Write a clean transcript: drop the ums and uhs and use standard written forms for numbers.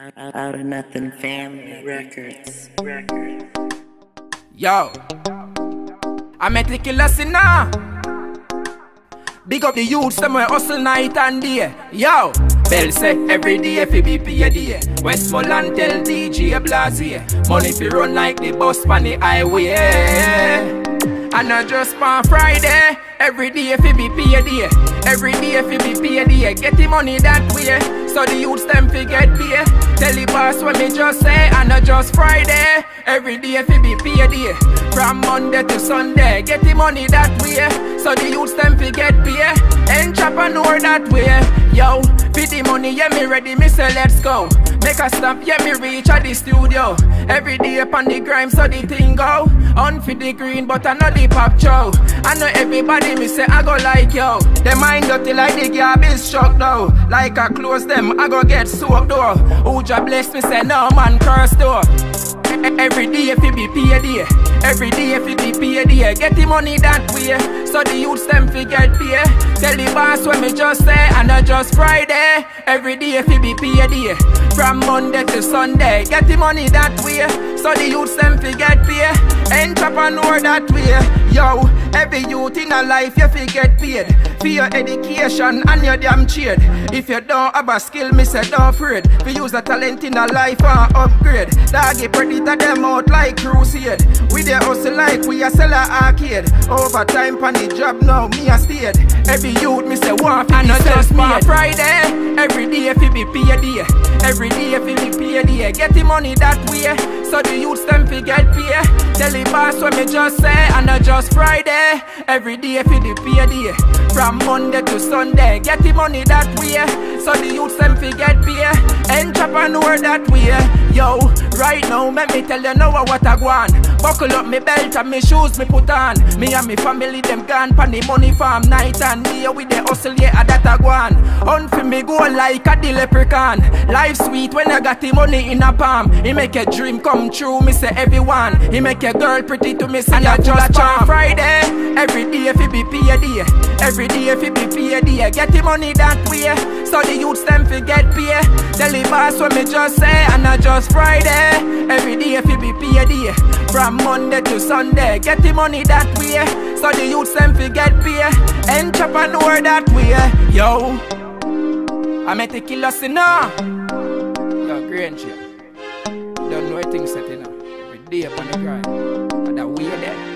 Out of Nothing Family Records. Yo, I meticulous now. Big up the youths, them where hustle night and day. Yo, Bell say every day fi be payday. Westmoreland tell DJ Blasey, money fi run like the bus pan the highway. And not just on Friday, every day fi be payday. Every day fi be payday. Get the money that way, so the youths them fi get pay. Tell the boss what me just say, and not just Friday. Every day fi be payday. From Monday to Sunday, get the money that way, so the youths them fi get pay. Entrepreneur that way, yo. For the money, yeah me ready, me say let's go. Make a stop, yeah me reach at the studio. Every day upon the grime, so the thing go. On for the green, but I know the pop show. I know everybody, me say I go like yo. Them mind dirty like the garbage truck though. Like I close them, I go get soaked though. Uja bless me, say no man curse though. Every day if it be payday. Every day if it be payday. Get the money that way, so the youths them fi get pay. Tell the boss when me just say, and not just Friday. Every day if it be payday. From Monday to Sunday, get the money that way, so the youths them fi get pay. Entrepreneur that way, yo. Every youth in a life you fi get paid for your education and your damn trade. If you don't have a skill, me say don't afraid. We use the talent in a life and upgrade. Doggy predator them out like crusade. We dey hustle like we a sell a arcade. Overtime pan the job now, me a stayed. Every youth me say want fi be self-made. Friday, every day fi be payday. Every day fi be payday. Get the money that way, so the youths them fi get pay. Tell the boss what me just say, and not just Friday. Every day fi the payday. From Monday to Sunday, get the money that way, so the youths them fi get pay. Entrepreneur that way, yo. Right now, let me tell you now what I want. Buckle up me belt and me shoes me put on. Me and me family them gone pan the money farm night and day with the hustle, yeah, that I go on. Hunt for me go like a the leprechaun. Life sweet when I got the money in a palm. He make a dream come true, me say everyone. He make a girl pretty to me say and I just charm. Friday, every day fi be payday. Every day fi be payday. Get the money that way, so the youths them fi get pay. Tell the boss what me just say, and not just Friday. Every day fi be payday. From Monday to Sunday, get the money that way, so the youths them fi get pay. Entrepreneur that way, yo. I meticulous enough. Yo, Granger, don't know things set enough. Every day upon the grind, and that way there.